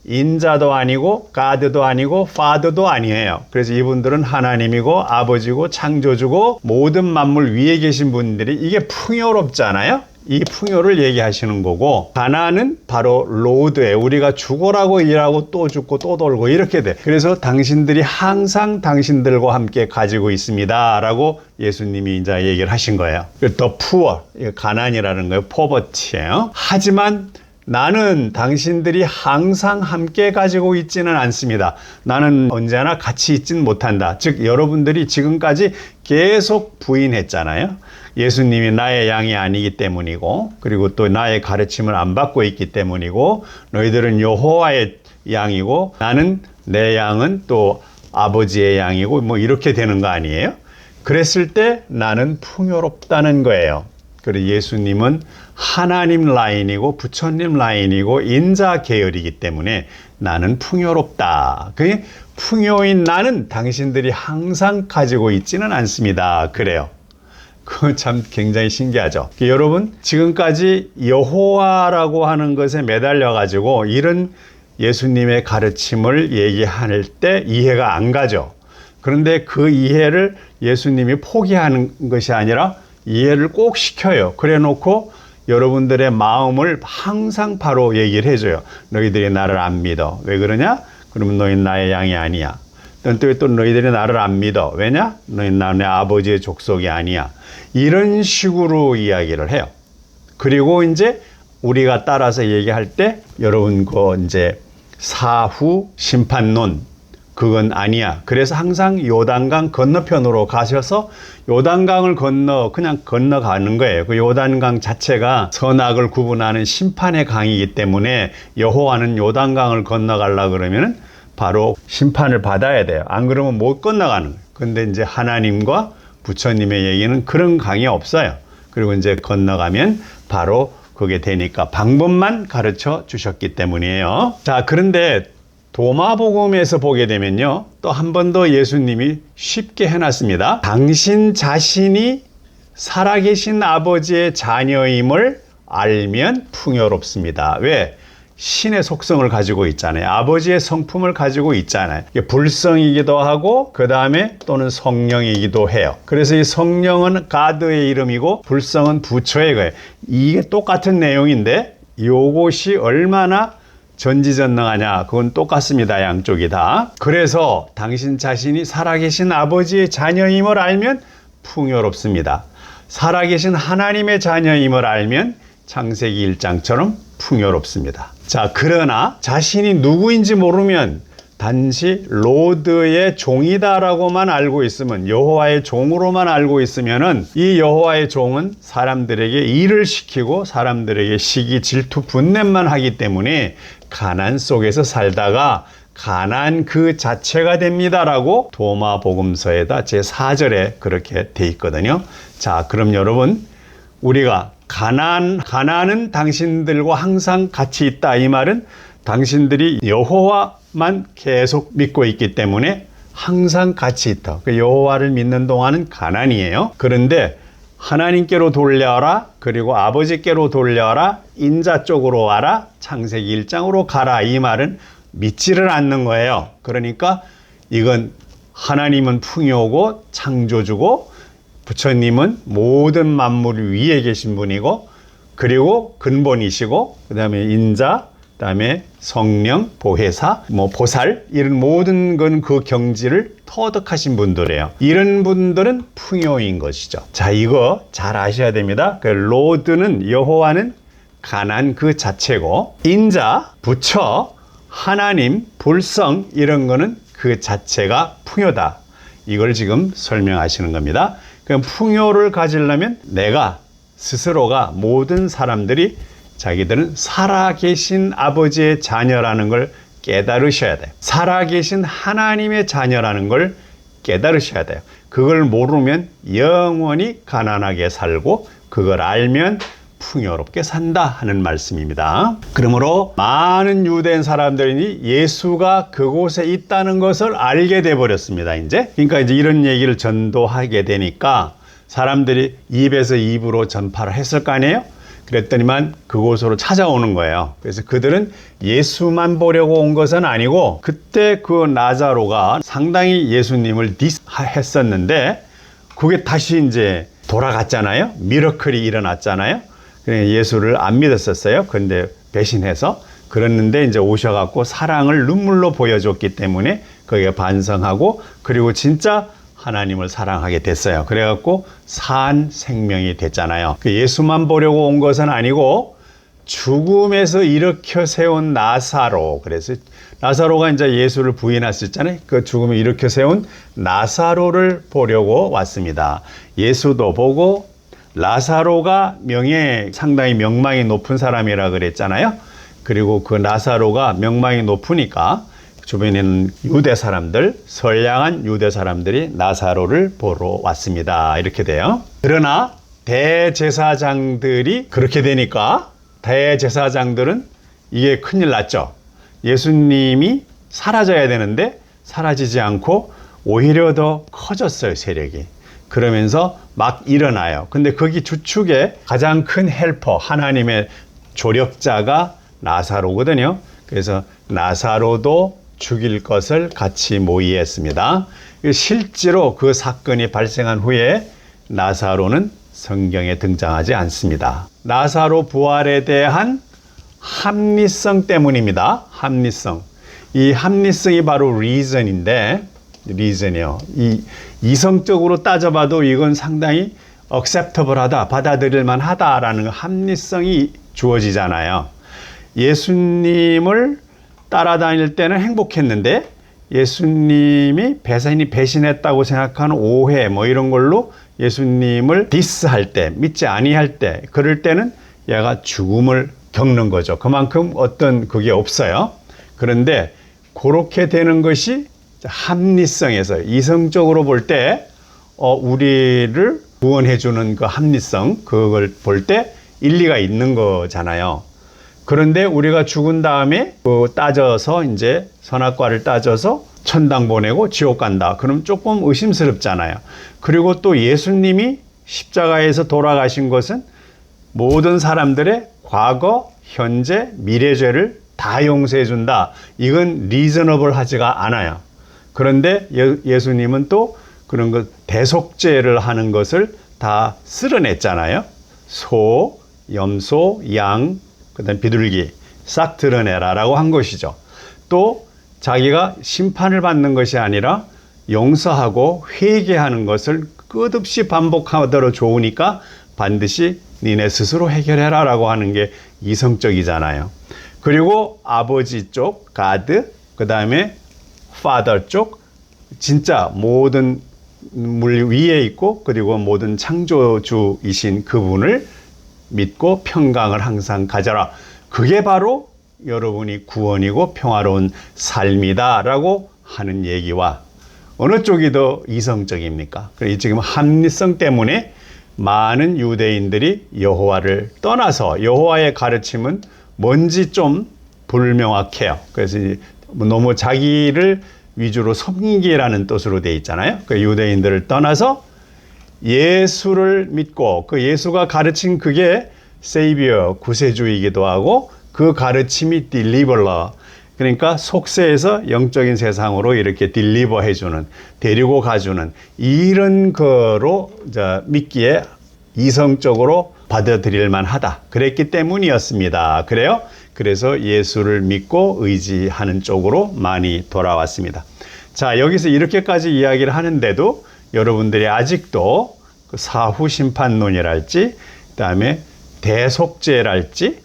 인자도 아니고 가드도 아니고 파더도 아니에요. 그래서 이분들은 하나님이고 아버지고 창조주고 모든 만물 위에 계신 분들이 이게 풍요롭잖아요. 이 풍요를 얘기하시는 거고, 가나안은 바로 로드에 우리가 죽어라고 일하고 또 죽고 또 돌고 이렇게 돼. 그래서 당신들이 항상 당신들과 함께 가지고 있습니다 라고 예수님이 이제 얘기를 하신 거예요. The poor, 가난이라는 거예요. poverty예요. 하지만 나는 당신들이 항상 함께 가지고 있지는 않습니다. 나는 언제나 같이 있지는 못한다. 즉 여러분들이 지금까지 계속 부인했잖아요. 예수님이 나의 양이 아니기 때문이고, 그리고 또 나의 가르침을 안 받고 있기 때문이고, 너희들은 여호와의 양이고 나는 내 양은 또 아버지의 양이고 뭐 이렇게 되는 거 아니에요? 그랬을 때 나는 풍요롭다는 거예요. 그리고 예수님은 하나님 라인이고 부처님 라인이고 인자 계열이기 때문에 나는 풍요롭다. 그게 풍요인 나는 당신들이 항상 가지고 있지는 않습니다. 그래요. 그거 참 굉장히 신기하죠. 여러분, 지금까지 여호와라고 하는 것에 매달려 가지고 이런 예수님의 가르침을 얘기할 때 이해가 안 가죠. 그런데 그 이해를 예수님이 포기하는 것이 아니라 이해를 꼭 시켜요. 그래 놓고 여러분들의 마음을 항상 바로 얘기를 해줘요. 너희들이 나를 안 믿어. 왜 그러냐? 그러면 너희는 나의 양이 아니야. 또 너희들이 나를 안 믿어. 왜냐? 너희는 내 아버지의 족속이 아니야. 이런 식으로 이야기를 해요. 그리고 이제 우리가 따라서 얘기할 때 여러분 그 이제 사후 심판론 그건 아니야. 그래서 항상 요단강 건너편으로 가셔서 요단강을 그냥 건너가는 거예요. 그 요단강 자체가 선악을 구분하는 심판의 강이기 때문에 여호와는 요단강을 건너가려고 그러면 바로 심판을 받아야 돼요. 안 그러면 못 건너가는 거예요. 근데 이제 하나님과 부처님의 얘기는 그런 강이 없어요. 그리고 이제 건너가면 바로 그게 되니까 방법만 가르쳐 주셨기 때문이에요. 자, 그런데 도마복음에서 보게 되면요, 또 한 번 더 예수님이 쉽게 해놨습니다. 당신 자신이 살아계신 아버지의 자녀임을 알면 풍요롭습니다. 왜? 신의 속성을 가지고 있잖아요. 아버지의 성품을 가지고 있잖아요. 이게 불성이기도 하고 그 다음에 또는 성령이기도 해요. 그래서 이 성령은 가드의 이름이고 불성은 부처의 거예요. 이게 똑같은 내용인데 요것이 얼마나 전지전능하냐? 그건 똑같습니다. 양쪽이 다. 그래서 당신 자신이 살아계신 아버지의 자녀임을 알면 풍요롭습니다. 살아계신 하나님의 자녀임을 알면 창세기 1장처럼 풍요롭습니다. 자, 그러나 자신이 누구인지 모르면 단지 로드의 종이다라고만 알고 있으면, 여호와의 종으로만 알고 있으면은 이 여호와의 종은 사람들에게 일을 시키고 사람들에게 시기, 질투, 분냄만 하기 때문에 가난 속에서 살다가 가난 그 자체가 됩니다라고 도마복음서에다 제4절에 그렇게 돼 있거든요. 자, 그럼 여러분, 우리가 가난은 당신들과 항상 같이 있다. 이 말은 당신들이 여호와만 계속 믿고 있기 때문에 항상 같이 있다. 그 여호와를 믿는 동안은 가난이에요. 그런데 하나님께로 돌려라. 그리고 아버지께로 돌려라. 인자 쪽으로 와라. 창세기 1장으로 가라. 이 말은 믿지를 않는 거예요. 그러니까 이건 하나님은 풍요고 창조주고 부처님은 모든 만물 위에 계신 분이고 그리고 근본이시고 그 다음에 인자, 그 다음에 성령, 보혜사, 보살 이런 모든 건 그 경지를 터득하신 분들이에요. 이런 분들은 풍요인 것이죠. 자, 이거 잘 아셔야 됩니다. 그 로드는 여호와는 가난 그 자체고 인자, 부처, 하나님, 불성 이런 거는 그 자체가 풍요다. 이걸 지금 설명하시는 겁니다. 그럼 풍요를 가지려면 내가 스스로가 모든 사람들이 자기들은 살아계신 아버지의 자녀라는 걸 깨달으셔야 돼요. 살아계신 하나님의 자녀라는 걸 깨달으셔야 돼요. 그걸 모르면 영원히 가난하게 살고 그걸 알면 풍요롭게 산다 하는 말씀입니다. 그러므로 많은 유대인 사람들이 예수가 그곳에 있다는 것을 알게 돼 버렸습니다. 그러니까 이제 이런 얘기를 전도하게 되니까 사람들이 입에서 입으로 전파를 했을 거 아니에요? 그랬더니만 그곳으로 찾아오는 거예요. 그래서 그들은 예수만 보려고 온 것은 아니고 그때 그 나사로가 상당히 예수님을 디스했었는데 그게 다시 이제 돌아갔잖아요. 미러클이 일어났잖아요. 그러니까 예수를 안 믿었었어요. 그런데 배신해서 그랬는데 이제 오셔갖고 사랑을 눈물로 보여줬기 때문에 거기에 반성하고 그리고 진짜 하나님을 사랑하게 됐어요. 그래갖고 산 생명이 됐잖아요. 그 예수만 보려고 온 것은 아니고 죽음에서 일으켜 세운 나사로. 그래서 나사로가 이제 예수를 부인했었잖아요. 그 죽음을 일으켜 세운 나사로를 보려고 왔습니다. 예수도 보고 나사로가 상당히 명망이 높은 사람이라 그랬잖아요. 그리고 그 나사로가 명망이 높으니까 주변에는 유대 사람들, 선량한 유대 사람들이 나사로를 보러 왔습니다. 이렇게 돼요. 그러나 대제사장들이 그렇게 되니까 대제사장들은 이게 큰일 났죠. 예수님이 사라져야 되는데 사라지지 않고 오히려 더 커졌어요, 세력이. 그러면서 막 일어나요. 근데 거기 주축에 가장 큰 헬퍼, 하나님의 조력자가 나사로거든요. 그래서 나사로도 죽일 것을 같이 모의했습니다. 실제로 그 사건이 발생한 후에 나사로는 성경에 등장하지 않습니다. 나사로 부활에 대한 합리성 때문입니다. 합리성. 이 합리성이 바로 reason인데, reason이요. 이성적으로 따져봐도 이건 상당히 acceptable하다, 받아들일 만하다라는 합리성이 주어지잖아요. 예수님을 따라다닐 때는 행복했는데 예수님이 배신했다고 생각하는 오해 이런 걸로 예수님을 디스할 때, 믿지 아니할 때, 그럴 때는 얘가 죽음을 겪는 거죠. 그만큼 어떤 그게 없어요. 그런데 그렇게 되는 것이 합리성에서 이성적으로 볼 때 우리를 구원해주는 그 합리성, 그걸 볼 때 일리가 있는 거잖아요. 그런데 우리가 죽은 다음에 따져서 이제 선악과를 따져서 천당 보내고 지옥 간다. 그럼 조금 의심스럽잖아요. 그리고 또 예수님이 십자가에서 돌아가신 것은 모든 사람들의 과거, 현재, 미래 죄를 다 용서해 준다. 이건 리저너블 하지가 않아요. 그런데 예수님은 또 그런 것 대속죄를 하는 것을 다 쓸어냈잖아요. 소, 염소, 양, 그다음 비둘기 싹 드러내라라고 한 것이죠. 또 자기가 심판을 받는 것이 아니라 용서하고 회개하는 것을 끝없이 반복하도록 좋으니까 반드시 니네 스스로 해결해라라고 하는 게 이성적이잖아요. 그리고 아버지 쪽 가드, 그다음에 father 쪽 진짜 모든 물 위에 있고 그리고 모든 창조주이신 그분을 믿고 평강을 항상 가져라. 그게 바로 여러분이 구원이고 평화로운 삶이다라고 하는 얘기와 어느 쪽이 더 이성적입니까? 지금 합리성 때문에 많은 유대인들이 여호와를 떠나서 여호와의 가르침은 뭔지 좀 불명확해요. 그래서 너무 자기를 위주로 섬기라는 뜻으로 되어 있잖아요. 그 유대인들을 떠나서 예수를 믿고 그 예수가 가르친 그게 세이비어, 구세주이기도 하고 그 가르침이 딜리버러, 그러니까 속세에서 영적인 세상으로 이렇게 딜리버 해주는, 데리고 가주는 이런 거로 믿기에 이성적으로 받아들일 만하다. 그랬기 때문이었습니다. 그래요? 그래서 예수를 믿고 의지하는 쪽으로 많이 돌아왔습니다. 자, 여기서 이렇게까지 이야기를 하는데도 여러분들이 아직도 그 사후 심판론이랄지, 그다음에 대속죄랄지,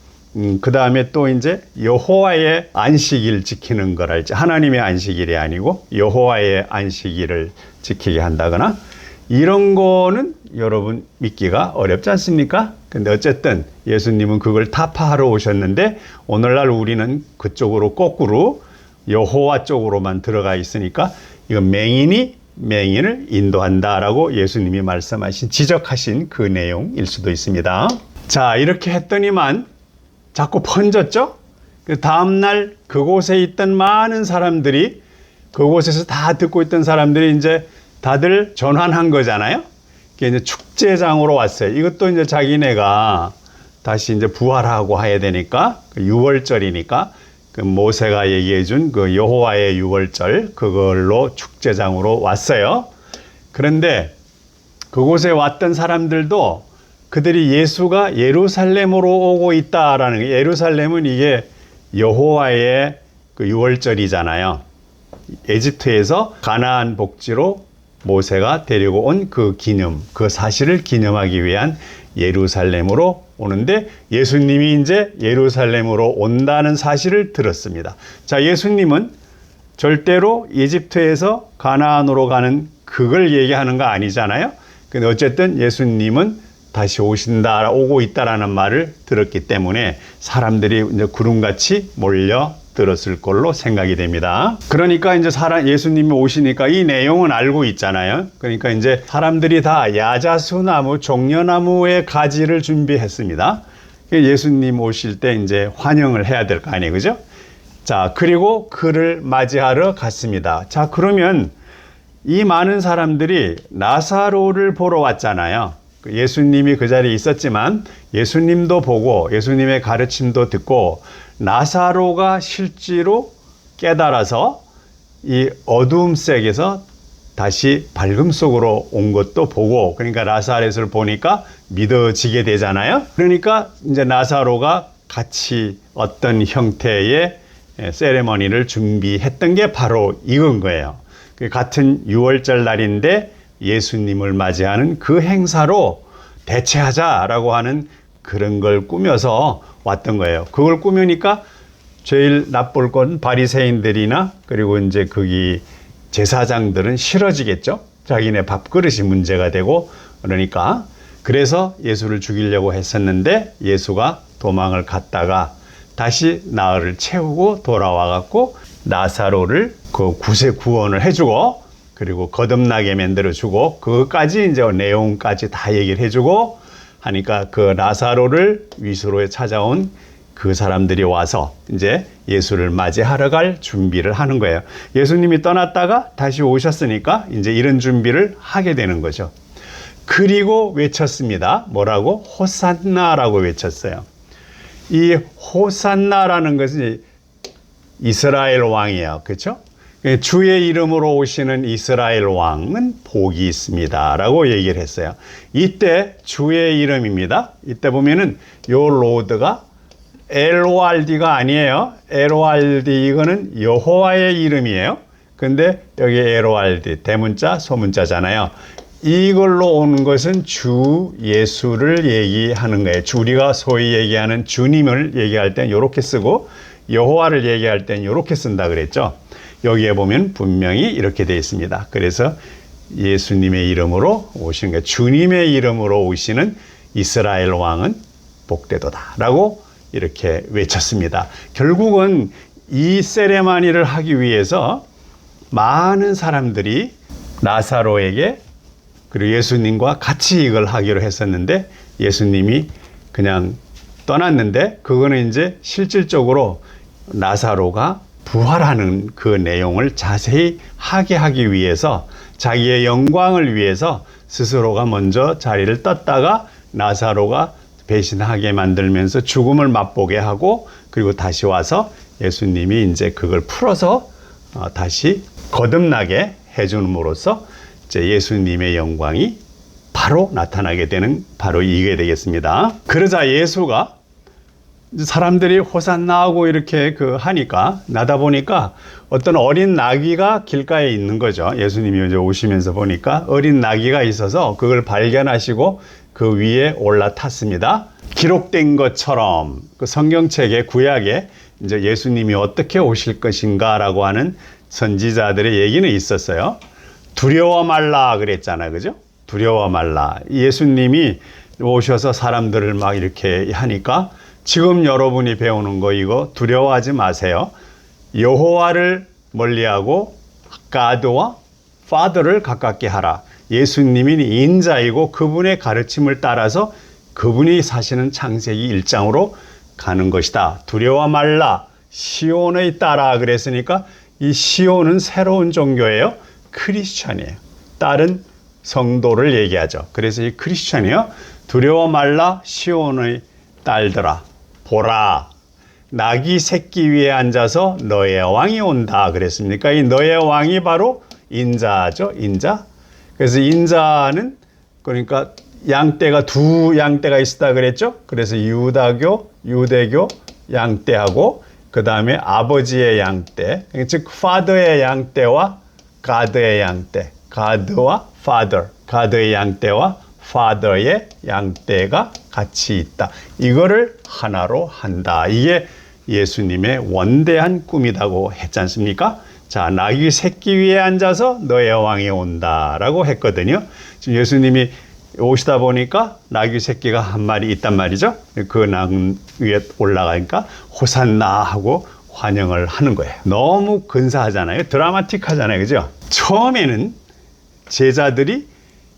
그다음에 또 이제 여호와의 안식일 지키는 거랄지, 하나님의 안식일이 아니고 여호와의 안식일을 지키게 한다거나 이런 거는 여러분 믿기가 어렵지 않습니까? 근데 어쨌든 예수님은 그걸 타파하러 오셨는데 오늘날 우리는 그쪽으로 거꾸로 여호와 쪽으로만 들어가 있으니까 이건 맹인을 인도한다라고 예수님이 말씀하신, 지적하신 그 내용일 수도 있습니다. 자, 이렇게 했더니만 자꾸 번졌죠? 그 다음날 그곳에 있던 많은 사람들이, 그곳에서 다 듣고 있던 사람들이 이제 다들 전환한 거잖아요? 이제 축제장으로 왔어요. 이것도 이제 자기네가 다시 이제 부활하고 해야 되니까, 유월절이니까, 그 모세가 얘기해 준 그 여호와의 유월절, 그걸로 축제장으로 왔어요. 그런데 그곳에 왔던 사람들도 그들이 예수가 예루살렘으로 오고 있다라는 게, 예루살렘은 이게 여호와의 그 유월절이잖아요. 에집트에서 가나안 복지로 모세가 데리고 온 그 기념, 그 사실을 기념하기 위한 예루살렘으로 오는데, 예수님이 이제 예루살렘으로 온다는 사실을 들었습니다. 자, 예수님은 절대로 이집트에서 가나안으로 가는 그걸 얘기하는 거 아니잖아요. 근데 어쨌든 예수님은 다시 오신다, 오고 있다라는 말을 들었기 때문에 사람들이 이제 구름같이 몰려 들었을 걸로 생각이 됩니다. 그러니까 이제 예수님이 오시니까 이 내용은 알고 있잖아요. 그러니까 이제 사람들이 다 야자수나무, 종려나무의 가지를 준비했습니다. 예수님 오실 때 이제 환영을 해야 될 거 아니에요, 그죠? 자, 그리고 그를 맞이하러 갔습니다. 자, 그러면 이 많은 사람들이 나사로를 보러 왔잖아요. 예수님이 그 자리에 있었지만 예수님도 보고 예수님의 가르침도 듣고 나사로가 실제로 깨달아서 이 어두움 속에서 다시 밝음 속으로 온 것도 보고, 그러니까 나사렛을 보니까 믿어지게 되잖아요. 그러니까 이제 나사로가 같이 어떤 형태의 세레머니를 준비했던 게 바로 이건 거예요. 같은 유월절 날인데 예수님을 맞이하는 그 행사로 대체하자라고 하는 그런 걸 꾸며서 왔던 거예요. 그걸 꾸미니까 제일 나쁠 건 바리새인들이나 그리고 이제 거기 제사장들은 싫어지겠죠. 자기네 밥그릇이 문제가 되고, 그러니까 그래서 예수를 죽이려고 했었는데 예수가 도망을 갔다가 다시 나흘을 채우고 돌아와 갖고 나사로를 그 구원을 해주고, 그리고 거듭나게 만들어주고, 그것까지 이제 내용까지 다 얘기를 해주고 하니까 그 나사로를 위수로에 찾아온 그 사람들이 와서 이제 예수를 맞이하러 갈 준비를 하는 거예요. 예수님이 떠났다가 다시 오셨으니까 이제 이런 준비를 하게 되는 거죠. 그리고 외쳤습니다. 뭐라고? 호산나라고 외쳤어요. 이 호산나라는 것은 이스라엘 왕이에요. 그렇죠? 주의 이름으로 오시는 이스라엘 왕은 복이 있습니다 라고 얘기를 했어요. 이때 주의 이름입니다. 이때 보면은 요 로드가 엘오알디가 아니에요. 엘오알디, 이거는 여호와의 이름이에요. 근데 여기 엘오알디, 대문자 소문자잖아요. 이걸로 오는 것은 주 예수를 얘기하는 거예요. 우리가 소위 얘기하는 주님을 얘기할 땐 이렇게 쓰고 여호와를 얘기할 땐 이렇게 쓴다 그랬죠. 여기에 보면 분명히 이렇게 되어 있습니다. 그래서 예수님의 이름으로 오시는 거예요. 주님의 이름으로 오시는 이스라엘 왕은 복되도다 라고 이렇게 외쳤습니다. 결국은 이 세레머니를 하기 위해서 많은 사람들이 나사로에게 그리고 예수님과 같이 이걸 하기로 했었는데 예수님이 그냥 떠났는데, 그거는 이제 실질적으로 나사로가 부활하는 그 내용을 자세히 하게 하기 위해서, 자기의 영광을 위해서 스스로가 먼저 자리를 떴다가 나사로가 배신하게 만들면서 죽음을 맛보게 하고, 그리고 다시 와서 예수님이 이제 그걸 풀어서 다시 거듭나게 해줌으로써 이제 예수님의 영광이 바로 나타나게 되는, 바로 이게 되겠습니다. 그러자 예수가 사람들이 호산나하고 이렇게 하니까, 나다 보니까 어떤 어린 나귀가 길가에 있는 거죠. 예수님이 이제 오시면서 보니까 어린 나귀가 있어서 그걸 발견하시고 그 위에 올라탔습니다. 기록된 것처럼 그 성경책의 구약에 이제 예수님이 어떻게 오실 것인가라고 하는 선지자들의 얘기는 있었어요. 두려워 말라 그랬잖아요. 그죠? 두려워 말라. 예수님이 오셔서 사람들을 막 이렇게 하니까, 지금 여러분이 배우는 거 이거 두려워하지 마세요. 여호와를 멀리하고 God와 Father를 가깝게 하라. 예수님이 인자이고 그분의 가르침을 따라서 그분이 사시는 창세기 1장으로 가는 것이다. 두려워 말라. 시온의 따라 그랬으니까 이 시온은 새로운 종교예요. 크리스천이에요. 다른 성도를 얘기하죠. 그래서 이 크리스천이요. 두려워 말라. 시온의 딸들아 보라 나귀 새끼 위에 앉아서 너의 왕이 온다 그랬습니까? 이 너의 왕이 바로 인자죠. 인자. 그래서 인자는 그러니까 양떼가 두 양떼가 있었다 그랬죠. 그래서 유대교 양떼하고 그 다음에 아버지의 양떼, 즉 father의 양떼와 God의 양떼, God와 father, God의 양떼와 father의 양떼가 같이 있다. 이거를 하나로 한다. 이게 예수님의 원대한 꿈이라고 했지 않습니까? 자, 나귀 새끼 위에 앉아서 너의 왕이 온다라고 했거든요. 지금 예수님이 오시다 보니까 나귀 새끼가 한 마리 있단 말이죠. 그 나귀 위에 올라가니까 호산나 하고 환영을 하는 거예요. 너무 근사하잖아요. 드라마틱하잖아요. 그죠? 처음에는 제자들이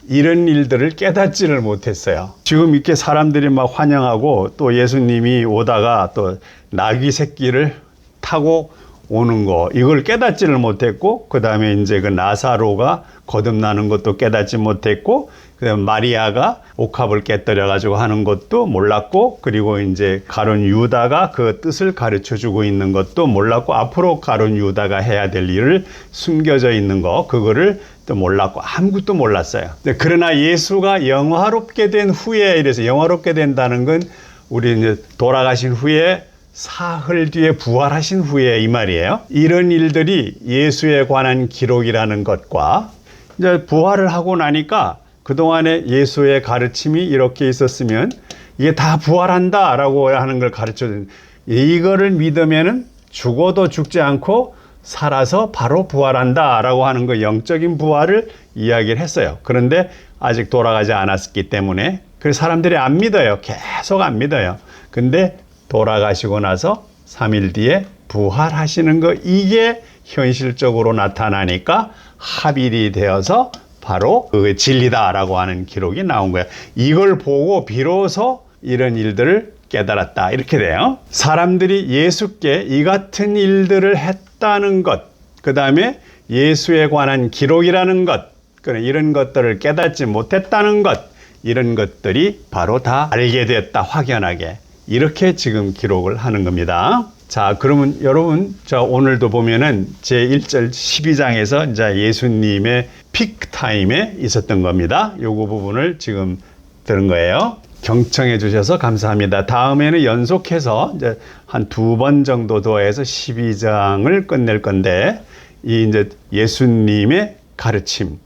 이런 일들을 깨닫지를 못했어요. 지금 이렇게 사람들이 막 환영하고 또 예수님이 오다가 또 나귀 새끼를 타고 오는 거 이걸 깨닫지를 못했고 그 다음에 이제 그 나사로가 거듭나는 것도 깨닫지 못했고 그다음에 마리아가 옥합을 깨뜨려 가지고 하는 것도 몰랐고 그리고 이제 가룟 유다가 그 뜻을 가르쳐 주고 있는 것도 몰랐고 앞으로 가룟 유다가 해야 될 일을 숨겨져 있는 거 그거를 또 몰랐고 아무것도 몰랐어요. 그러나 예수가 영화롭게 된 후에 이래서 영화롭게 된다는 건 우리 이제 돌아가신 후에 사흘 뒤에 부활하신 후에 이 말이에요. 이런 일들이 예수에 관한 기록이라는 것과 이제 부활을 하고 나니까 그동안에 예수의 가르침이 이렇게 있었으면 이게 다 부활한다라고 하는 걸 가르쳐 준 이거를 믿으면은 죽어도 죽지 않고 살아서 바로 부활한다라고 하는 거 영적인 부활을 이야기를 했어요. 그런데 아직 돌아가지 않았기 때문에 그 사람들이 안 믿어요. 계속 안 믿어요. 근데 돌아가시고 나서 3일 뒤에 부활하시는 거 이게 현실적으로 나타나니까 합일이 되어서 바로 그 진리다라고 하는 기록이 나온 거예요. 이걸 보고 비로소 이런 일들을 깨달았다 이렇게 돼요. 사람들이 예수께 이 같은 일들을 했다는 것, 그 다음에 예수에 관한 기록이라는 것, 이런 것들을 깨닫지 못했다는 것, 이런 것들이 바로 다 알게 됐다 확연하게 이렇게 지금 기록을 하는 겁니다. 자, 그러면 여러분, 자, 오늘도 보면은 제1절 12장에서 이제 예수님의 피크 타임에 있었던 겁니다. 요거 부분을 지금 들은 거예요. 경청해 주셔서 감사합니다. 다음에는 연속해서 이제 한 2번 정도 더 해서 12장을 끝낼 건데, 이 이제 예수님의 가르침,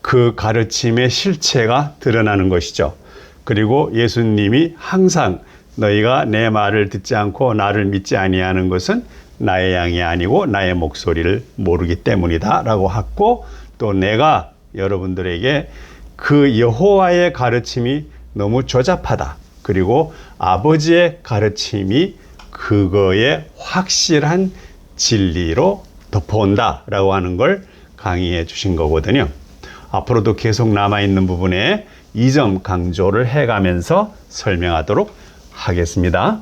그 가르침의 실체가 드러나는 것이죠. 그리고 예수님이 항상 너희가 내 말을 듣지 않고 나를 믿지 아니하는 것은 나의 양이 아니고 나의 목소리를 모르기 때문이다 라고 하고 또 내가 여러분들에게 그 여호와의 가르침이 너무 조잡하다. 그리고 아버지의 가르침이 그거의 확실한 진리로 덮어온다 라고 하는 걸 강의해 주신 거거든요. 앞으로도 계속 남아있는 부분에 이 점 강조를 해가면서 설명하도록 하겠습니다.